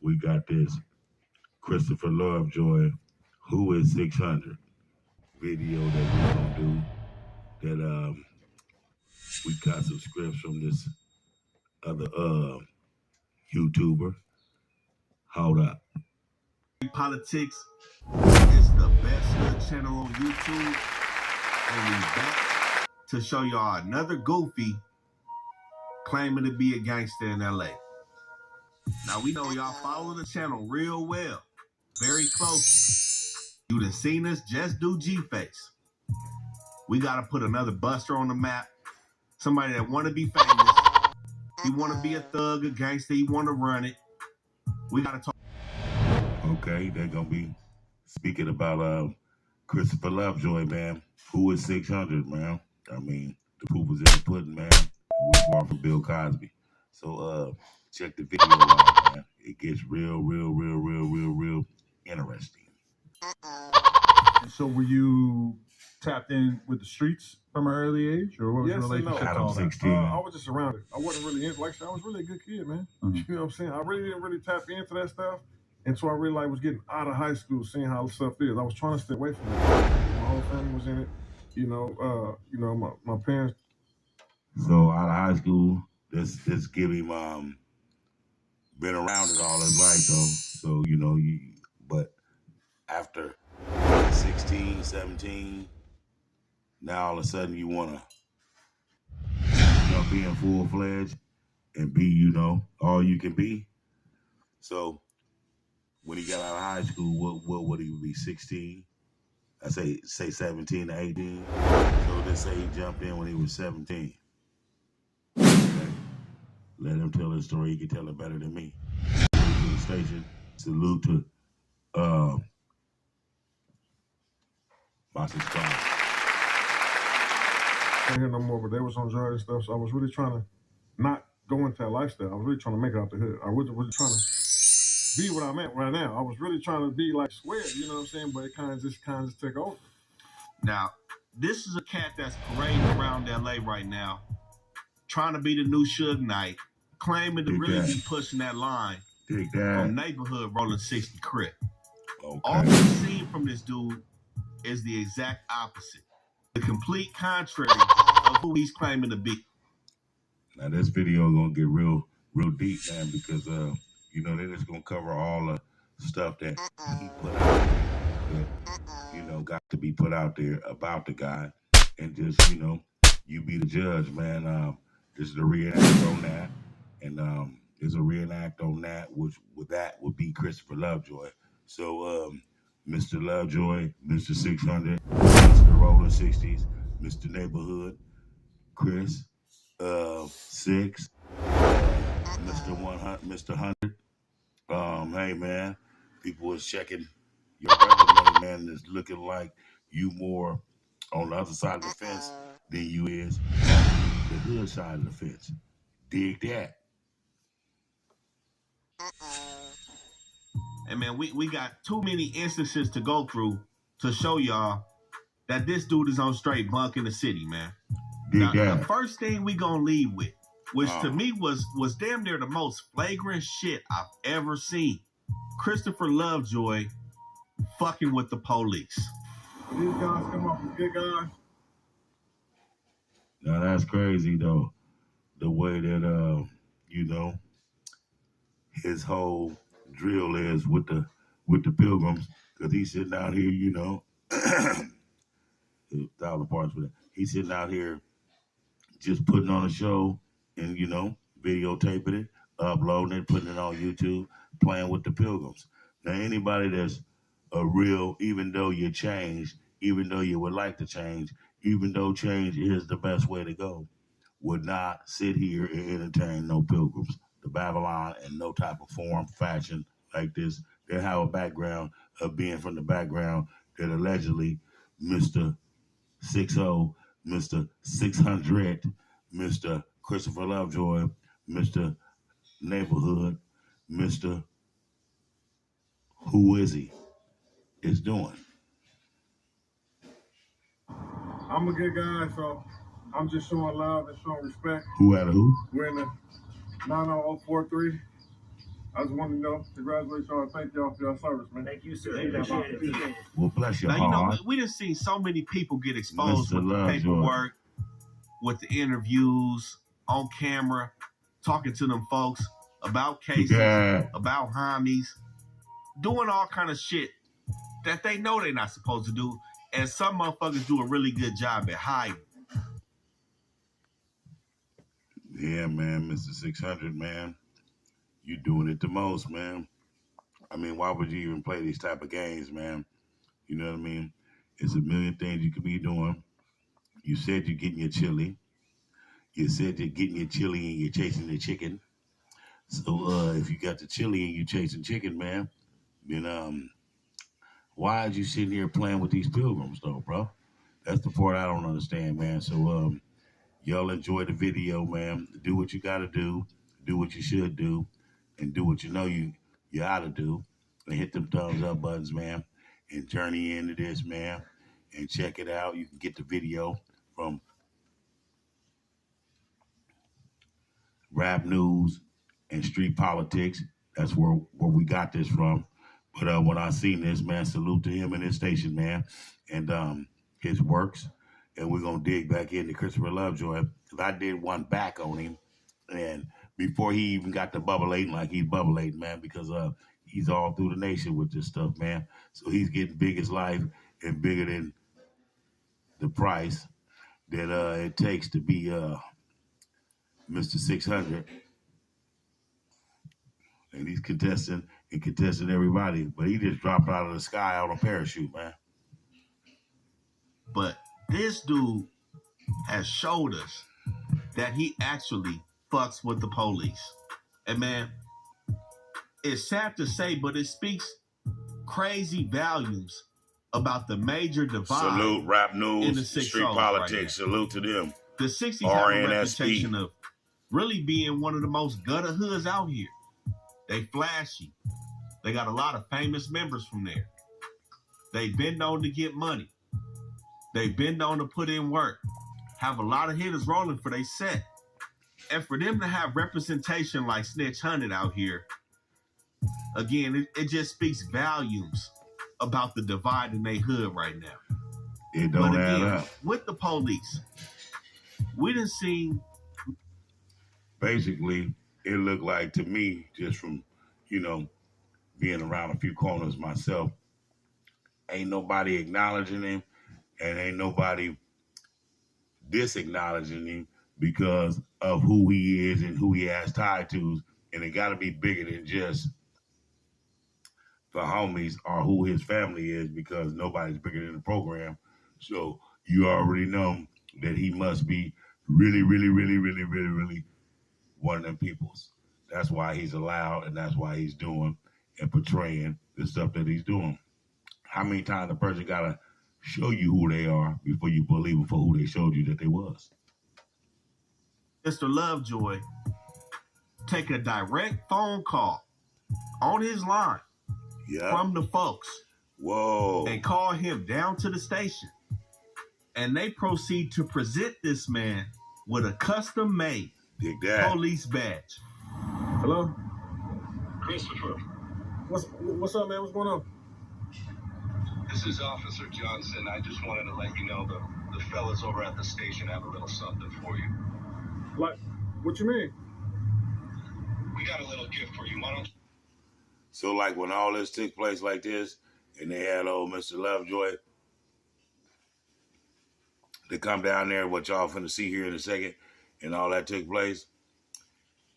We got this Christopher Lovejoy, Who is 600 video that we're gonna do. That we got some scripts from this other YouTuber. Hold up. Politics is the best hood channel on YouTube, and we back to show y'all another goofy claiming to be a gangster in LA. Now we know y'all follow the channel real well, very closely. You done seen us just do G-Face. We gotta put another buster on the map, somebody that wanna be famous, he wanna be a thug, a gangster, he wanna run it. We gotta talk. Okay, they're gonna be speaking about Christopher Lovejoy, man. Who is 600, man? I mean, the proof was in the pudding, man. And we're far from Bill Cosby. So check the video out, man. It gets real interesting. So were you tapped in with the streets from an early age, or what was your relationship to all that? 16. I was just around it. I wasn't really into, like I said, I was really a good kid, man. Mm-hmm. You know what I'm saying? I really didn't really tap into that stuff until I really was getting out of high school, seeing how stuff is. I was trying to stay away from it. My whole family was in it. My parents. So out of high school, this give him been around it all his life though. So but after 16, 17, now all of a sudden you wanna jump in full fledged and be, all you can be. So when he got out of high school, what would he be, 16? I say 17 to 18. So let's say he jumped in when he was 17. Okay. Let him tell his story. He can tell it better than me. Salute to the station. Salute to my subscribers. I can't hear no more, but they was on drugs and stuff, so I was really trying to not go into that lifestyle. I was really trying to make it out the hood. I wasn't really trying to be what I'm at right now. I was really trying to be like square, you know what I'm saying? But it kind of just took over. Now, this is a cat that's parading around LA right now, trying to be the new Suge Knight, claiming to really be pushing that line from neighborhood rolling 60 crib. Okay. All we've seen from this dude is the exact opposite, the complete contrary of who he's claiming to be. Now this video is gonna get real deep, man, because they're just gonna cover all the stuff that he put out there that, got to be put out there about the guy. And just, you be the judge, man. This is a reenact on that. And there's a reenact on that, which would be Christopher Lovejoy. So Mr. Lovejoy, Mr. 600, Mr. Rolling 60s, Mr. Neighborhood, Chris, 6, Mr. 100, Mr. 100. Hey man, people was checking your resume, man. Is looking like you more on the other side of the fence than you is on the hood side of the fence. Dig that. And man, we got too many instances to go through to show y'all that this dude is on straight bunk in the city, man. Now, the first thing we gonna leave with, which to me was damn near the most flagrant shit I've ever seen. Christopher Lovejoy fucking with the police. These guys come off as good guys. Now that's crazy though. The way that his whole drill is with the pilgrims, because he's sitting out here, $1,000 parts for that. He's sitting out here just putting on a show and videotaping it, uploading it, putting it on YouTube, playing with the pilgrims. Now anybody that's a real, even though you changed, even though you would like to change, even though change is the best way to go, would not sit here and entertain no pilgrims to Babylon in no type of form, fashion like this. They have a background of being from the background that allegedly Mr. 60, Mr. 600, Mr. Christopher Lovejoy, Mr. Neighborhood, Mr. Who is he? Is doing. I'm a good guy, so I'm just showing love and showing respect. Who at who? We're in the 90043. I just wanted to know, congratulations y'all. Thank y'all for your service, man. Thank you, sir. Appreciate it. Well, bless your Now, you know, heart. we done seen so many people get exposed Mr. with the Lovejoy. paperwork, with the interviews, on camera, talking to them folks about cases, about homies, doing all kind of shit that they know they're not supposed to do, and some motherfuckers do a really good job at hiding. Yeah, man, Mr. 600, man. You doing it the most, man. I mean, why would you even play these type of games, man? You know what I mean? It's a million things you could be doing. You said you're getting your chili. You said you're getting your chili and you're chasing the chicken. So if you got the chili and you chasing chicken, man, then why is you sitting here playing with these pilgrims, though, bro? That's the part I don't understand, man. So y'all enjoy the video, man. Do what you got to do what you should do, and do what you know you ought to do, and hit them thumbs up buttons, man, and journey into this, man, and check it out. You can get the video from Rap News and Street Politics. That's where we got this from. But when I seen this, man, salute to him and his station, man, and his works. And we're gonna dig back into Christopher Lovejoy, because I did one back on him, and before he even got to bubbleating like he's bubbleating, man, because he's all through the nation with this stuff, man. So he's getting big as life and bigger than the price that it takes to be Mr. 600. And he's contesting everybody, but he just dropped out of the sky on a parachute, man. But this dude has showed us that he actually fucks with the police. And man, it's sad to say, but it speaks crazy volumes about the major divide. Salute Rap News, in the Street Politics. Right, salute to them. The 60s have a reputation of really being one of the most gutter hoods out here. They flashy. They got a lot of famous members from there. They've been known to get money. They've been known to put in work. Have a lot of hitters rolling for their set. And for them to have representation like Snitch Hunted out here, again, it just speaks volumes about the divide in their hood right now. It don't add up. With the police, we done seen... Basically, it looked like to me, just from, being around a few corners myself, ain't nobody acknowledging him, and ain't nobody disacknowledging him because of who he is and who he has tied to. And it got to be bigger than just the homies or who his family is, because nobody's bigger than the program. So you already know that he must be really, really, really, really, really, really one of them peoples. That's why he's allowed, and that's why he's doing and portraying the stuff that he's doing. How many times a person got to show you who they are before you believe them for who they showed you that they was? Mr. Lovejoy take a direct phone call on his line from the folks. Whoa. And call him down to the station. And they proceed to present this man with a custom-made police badge. Hello? Christopher. What's up, man? What's going on? This is Officer Johnson. I just wanted to let you know the fellas over at the station have a little something for you. Like, what you mean? We got a little gift for you. Why don't you? So, like, when all this took place like this, and they had old Mr. Lovejoy to come down there, what y'all finna see here in a second, and all that took place,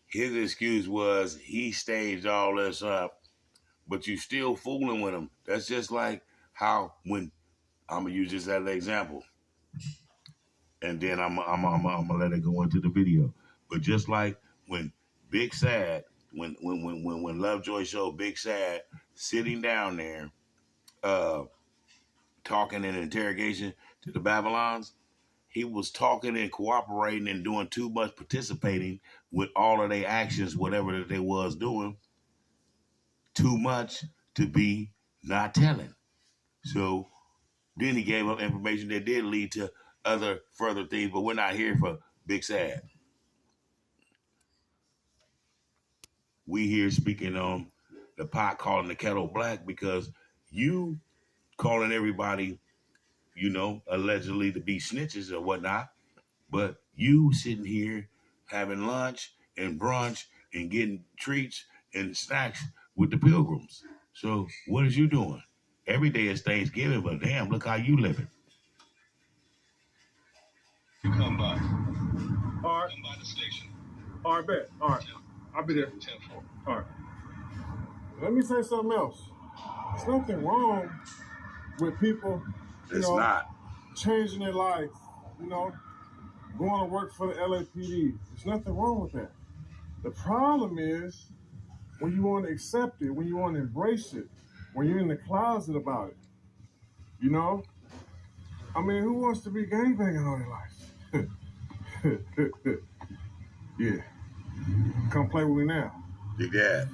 his excuse was he staged all this up, but you still fooling with him. That's just like how when, I'm gonna use this as an example, and then I'm gonna let it go into the video. But just like when Big Sad, when Lovejoy showed Big Sad sitting down there, talking in interrogation to the Babylons, he was talking and cooperating and doing too much, participating with all of their actions, whatever that they was doing, too much to be not telling. So then he gave up information that did lead to other further things, but we're not here for Big Sad. we here speaking on the pot calling the kettle black because you calling everybody, allegedly to be snitches or whatnot, but you sitting here having lunch and brunch and getting treats and snacks with the pilgrims. So what is you doing? Every day is Thanksgiving, but damn, look how you living. You come by. All right. Come by the station. All right, bet. All right. I'll be there. 10-4. All right. Let me say something else. There's nothing wrong with people, It's not. changing their life, going to work for the LAPD. There's nothing wrong with that. The problem is when you want to accept it, when you want to embrace it, when you're in the closet about it. I mean, who wants to be gangbanging all their life? Yeah. Come play with me now. Yeah.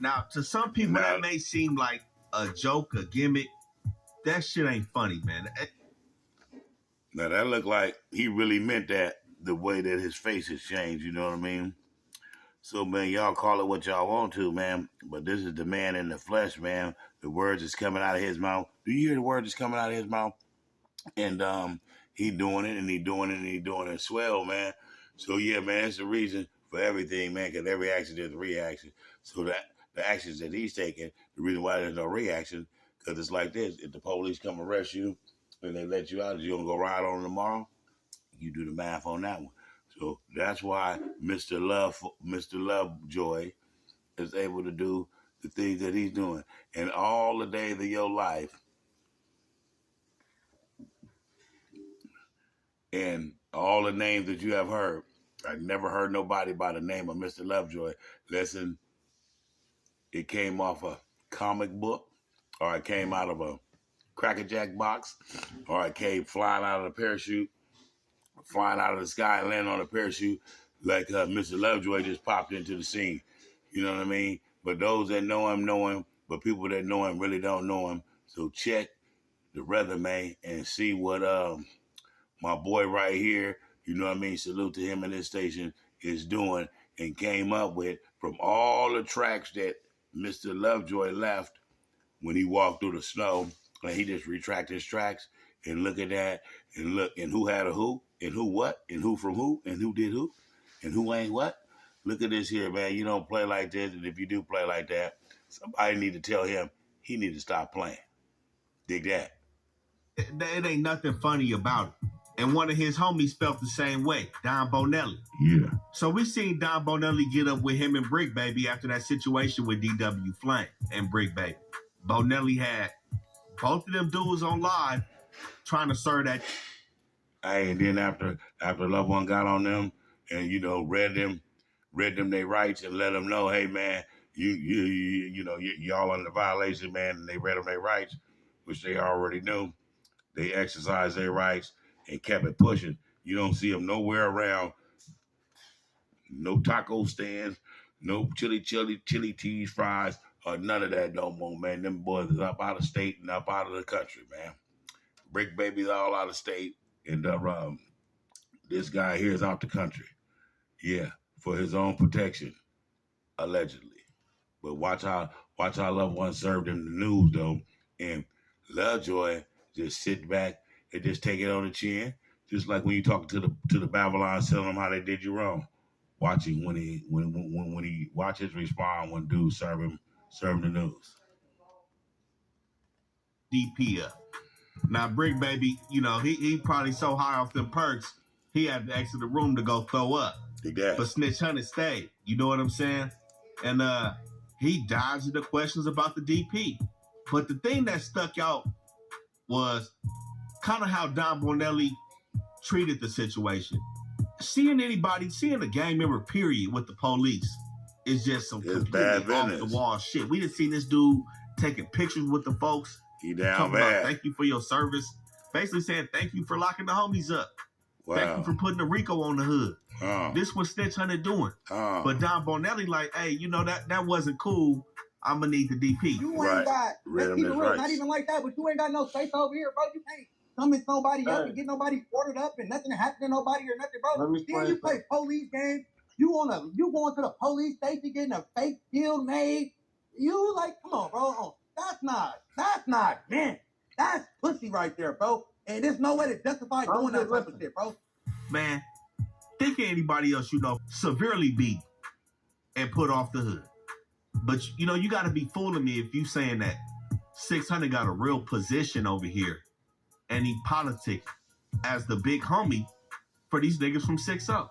Now, to some people, that may seem like a joke, a gimmick. That shit ain't funny, man. Now, that looked like he really meant that the way that his face has changed, you know what I mean? So, man, y'all call it what y'all want to, man. But this is the man in the flesh, man. The words is coming out of his mouth. Do you hear the words is coming out of his mouth? And he doing it, and he doing it, and he doing it swell, man. So, yeah, man, it's the reason for everything, man, because every action there's a reaction. So that the actions that he's taking, the reason why there's no reaction, because it's like this. If the police come arrest you and they let you out, you going to go ride on tomorrow? You do the math on that one. So that's why Mr. Lovejoy is able to do the things that he's doing. And all the days of your life, and all the names that you have heard, I've never heard nobody by the name of Mr. Lovejoy. Listen, it came off a comic book, or it came out of a Cracker Jack box, or it came flying out of a parachute, flying out of the sky and landing on a parachute, like Mr. Lovejoy just popped into the scene. You know what I mean? But those that know him, but people that know him really don't know him. So check the resume and see what my boy right here, you know what I mean, salute to him and his station, is doing and came up with from all the tracks that Mr. Lovejoy left when he walked through the snow. And he just retracted his tracks and look at that and look and who had a who and who what and who from who and who did who and who ain't what. Look at this here, man. You don't play like this, and if you do play like that, somebody need to tell him he need to stop playing. Dig that. It ain't nothing funny about it. And one of his homies felt the same way, Don Bonelli. Yeah. So we seen Don Bonelli get up with him and Brick Baby after that situation with DW Flame and Brick Baby. Bonelli had both of them dudes on live trying to serve that. Hey, and then after Loved One got on them and read them their rights and let them know, hey man, y'all under violation, man, and they read them their rights, which they already knew. They exercised their rights and kept it pushing. You don't see them nowhere around. No taco stands, no chili cheese fries, or none of that no more, man. Them boys is up out of state and up out of the country, man. Brick Baby's all out of state, and this guy here is out the country. Yeah, for his own protection, allegedly. But watch how Loved One served him the news though, and Lovejoy just sit back and just take it on the chin, just like when you talk to the Babylons, telling them how they did you wrong. Watching when he watches respond when dudes serve him the news. DP up. Now Brick Baby, he probably so high off them perks, he had to exit the room to go throw up. But Snitch Hunter stayed. You know what I'm saying? And he dodged the questions about the DP. But the thing that stuck out was kind of how Don Bonelli treated the situation. Seeing a gang member, period, with the police is just some completely off the wall shit. We done seen this dude taking pictures with the folks. He down bad. Thank you for your service. Basically saying thank you for locking the homies up. Wow. Thank you for putting the Rico on the hood. This was Snitch Hunter doing. But Don Bonelli like, hey, that wasn't cool. I'm gonna need the DP. You ain't got, let's keep it real, not even like that, but you ain't got no space over here, bro. You can't summon somebody up and get nobody ordered up and nothing happened to nobody or nothing, bro. Then you play police games You going to the police station getting a fake bill made? You like, come on, bro. That's not men. That's pussy right there, bro. And there's no way to justify doing that type of shit, bro. Man, think of anybody else you know severely beat and put off the hood. But you know, you gotta be fooling me if you saying that 600 got a real position over here and he politic as the big homie for these niggas from 6-0.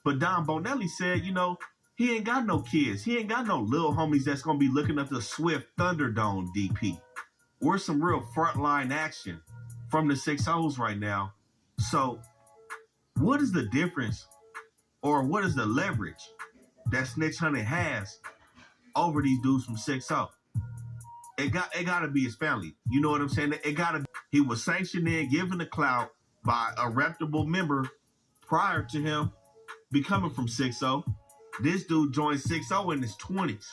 But Don Bonelli said, you know, he ain't got no kids. He ain't got no little homies that's gonna be looking at the Swift Thunderdome DP. We're some real frontline action from the 6-0s right now. So what is the difference or what is the leverage that Snitch Hunter has over these dudes from 6-0? It got to be his family. You know what I'm saying? He was sanctioned in, given the clout by a reputable member prior to him becoming from 6-0. This dude joined 6-0 in his 20s.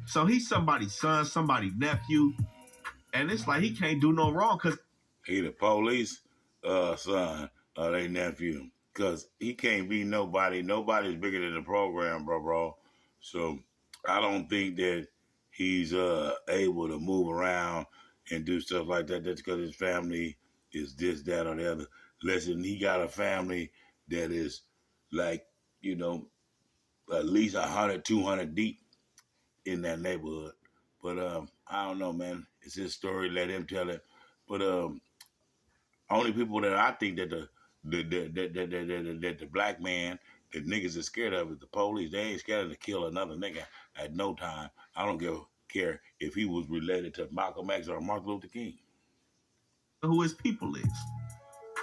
So he's somebody's son, somebody's nephew. And it's like he can't do no wrong because he the police son or their nephew. Because he can't be nobody. Nobody's bigger than the program, bro. So I don't think that he's able to move around and do stuff like that. That's because his family is this, that, or the other. Listen, he got a family that is like, you know, at least 100, 200 deep in that neighborhood. But I don't know, man. It's his story. Let him tell it. But only people that I think that the black man that niggas are scared of is the police. They ain't scared to kill another nigga at no time. I don't care if he was related to Malcolm X or Martin Luther King. Who his people is.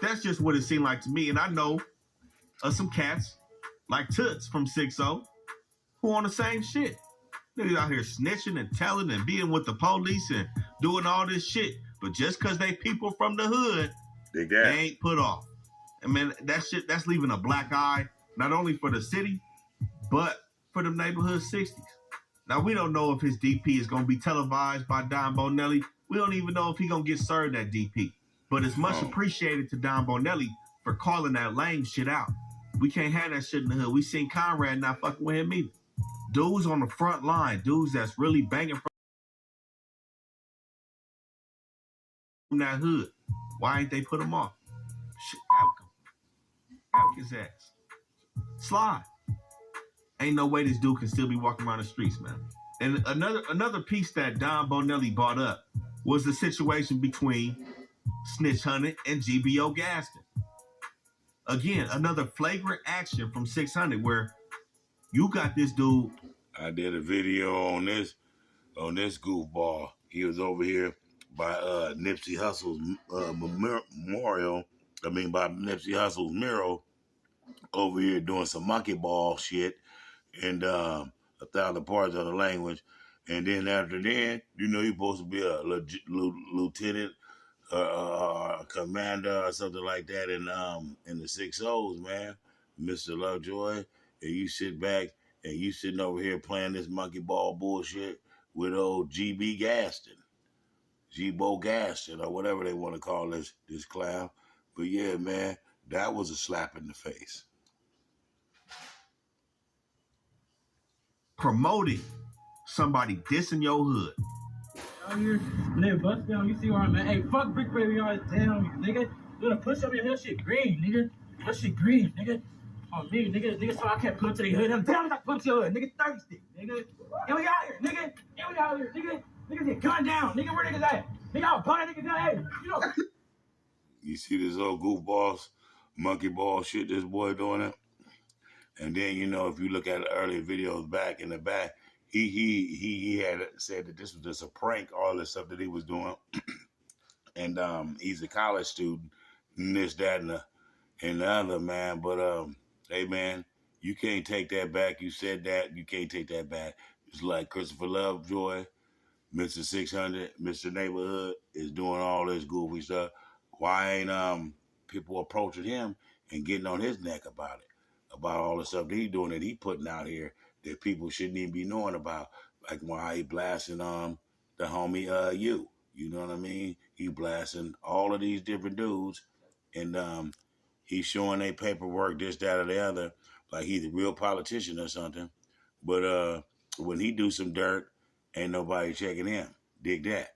That's just what it seemed like to me. And I know of some cats like Toots from 6-0 who on the same shit. Niggas out here snitching and telling and being with the police and doing all this shit. But just because they people from the hood, they ain't put off. And man, that shit, that's leaving a black eye, not only for the city, but for the neighborhood 60s. Now, we don't know if his DP is going to be televised by Don Bonelli. We don't even know if he's going to get served that DP. But it's much appreciated to Don Bonelli for calling that lame shit out. We can't have that shit in the hood. We seen Conrad not fucking with him either. Dudes on the front line, dudes that's really banging from that hood. Why ain't they put him off? Shit, out his ass. Slide. Ain't no way this dude can still be walking around the streets, man. And another piece that Don Bonelli brought up was the situation between Snitch Hunter and GBO Gaston. Again, another flagrant action from 600 where you got this dude. I did a video on this goofball. He was over here by Nipsey Hussle's memorial. I mean, by Nipsey Hussle's mural over here doing some monkey ball shit and 1,000 parts of the language. And then after that, you know, you're supposed to be a lieutenant or commander or something like that in the 6-0s, man. Mr. Lovejoy, and you sit back and you sitting over here playing this monkey ball bullshit with old GB Gaston, G-Bo Gaston, or whatever they want to call this clown. But yeah, man, that was a slap in the face. Promoting somebody dissing your hood. Out here, nigga, bust down. You see where I'm at? Hey, fuck Brick Baby on down, nigga. You gonna push up your hill shit green, nigga. That shit green, nigga. Oh, me, nigga, so I can't come to the hood. I'm down, I come to your hood. Nigga thirsty, nigga. And we out here, nigga. And we out here, nigga. Niggas get gunned down. Nigga, where niggas at? Nigga, I'll buy niggas down. Hey, you know. You see this old goofballs, monkey ball shit this boy doing it? And then, you know, if you look at the earlier videos back in the back, he had said that this was just a prank, all this stuff that he was doing. And he's a college student, and this, that, and the other, man. But, hey, man, you can't take that back. You said that. You can't take that back. It's like Christopher Lovejoy, Mr. 600, Mr. Neighborhood is doing all this goofy stuff. Why ain't people approaching him and getting on his neck about it? About all the stuff that he's doing that he putting out here that people shouldn't even be knowing about. Like why he blasting the homie you. You know what I mean? He blasting all of these different dudes and he's showing their paperwork, this, that, or the other. like he's a real politician or something. But when he do some dirt, ain't nobody checking him. Dig that.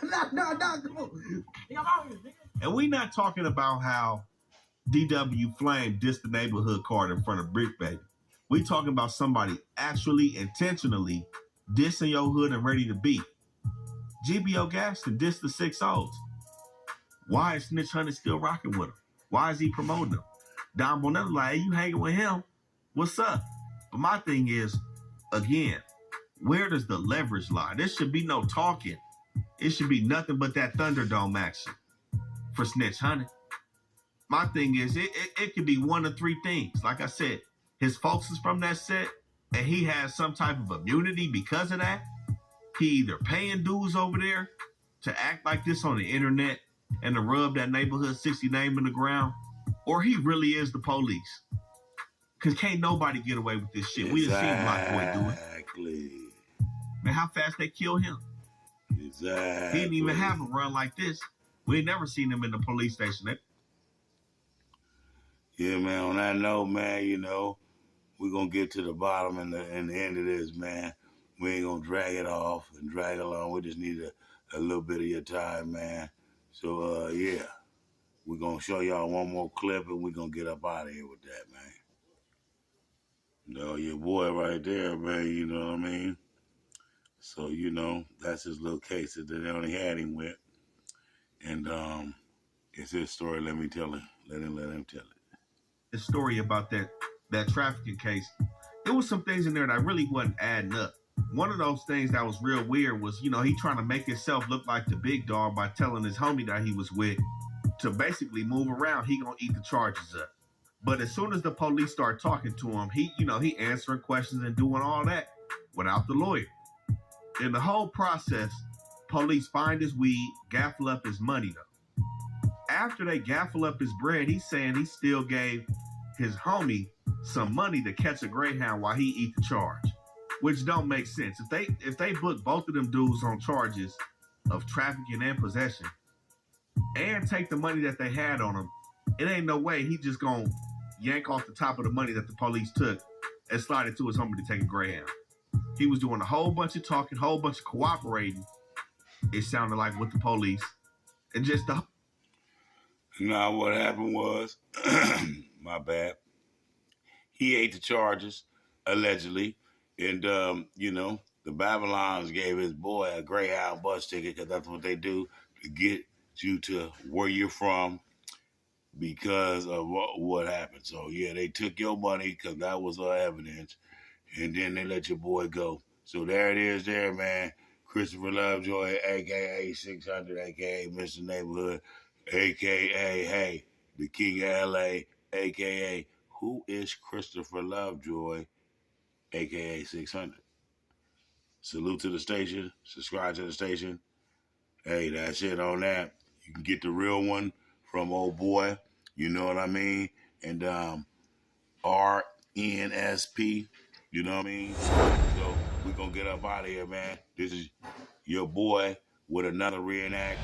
No. And we not talking about how DW Flame dissed the neighborhood card in front of Brick Baby. We talking about somebody actually intentionally dissing your hood and ready to beat. GBO Gaston dissed the 6-0s. Why is Snitch Honey still rocking with him? Why is he promoting them? Don Bonetta like, hey, you hanging with him? What's up? But my thing is, again, where does the leverage lie? There should be no talking. It should be nothing but that Thunderdome action for Snitch Honey. My thing is, it could be one of three things. Like I said, his folks is from that set, and he has some type of immunity because of that. He either paying dues over there to act like this on the internet and to rub that neighborhood 60 name in the ground, or he really is the police. Because can't nobody get away with this shit. We done seen Black Boy do it. Exactly. Man, how fast they kill him. Exactly. He didn't even have a run like this. We ain't never seen him in the police station. Yeah, man, on that note, man, you know, we're going to get to the bottom and the end of this, man. We ain't going to drag it off and drag it along. We just need a little bit of your time, man. So, yeah, we're going to show y'all one more clip and we're going to get up out of here with that, man. No, your boy right there, man, you know what I mean? So, you know, that's his little case that they only had him with. And it's his story. Let me tell it. Let him tell it. The story about that trafficking case, there was some things in there that really wasn't adding up. One of those things that was real weird was, you know, he trying to make himself look like the big dog by telling his homie that he was with to basically move around. He gonna eat the charges up. But as soon as the police start talking to him, he answering questions and doing all that without the lawyer. In the whole process, police find his weed, gaffle up his money though. After they gaffle up his bread, he's saying he still gave his homie some money to catch a Greyhound while he eat the charge, which don't make sense. If they book both of them dudes on charges of trafficking and possession and take the money that they had on him, it ain't no way he just gonna yank off the top of the money that the police took and slide it to his homie to take a Greyhound. He was doing a whole bunch of talking, whole bunch of cooperating, it sounded like, with the police. And just the... Now, what happened was, my bad, he ate the charges, allegedly, and, you know, the Babylons gave his boy a Greyhound bus ticket because that's what they do to get you to where you're from because of what happened. So, yeah, they took your money because that was evidence, and then they let your boy go. So there it is there, man. Christopher Lovejoy, a.k.a. 600, a.k.a. Mr. Neighborhood, a.k.a. hey, the King of L.A., a.k.a. who is Christopher Lovejoy, a.k.a. 600. Salute to the station. Subscribe to the station. Hey, that's it on that. You can get the real one from old boy. You know what I mean? And RNSP. You know what I mean? So we're going to get up out of here, man. This is your boy with another reenact.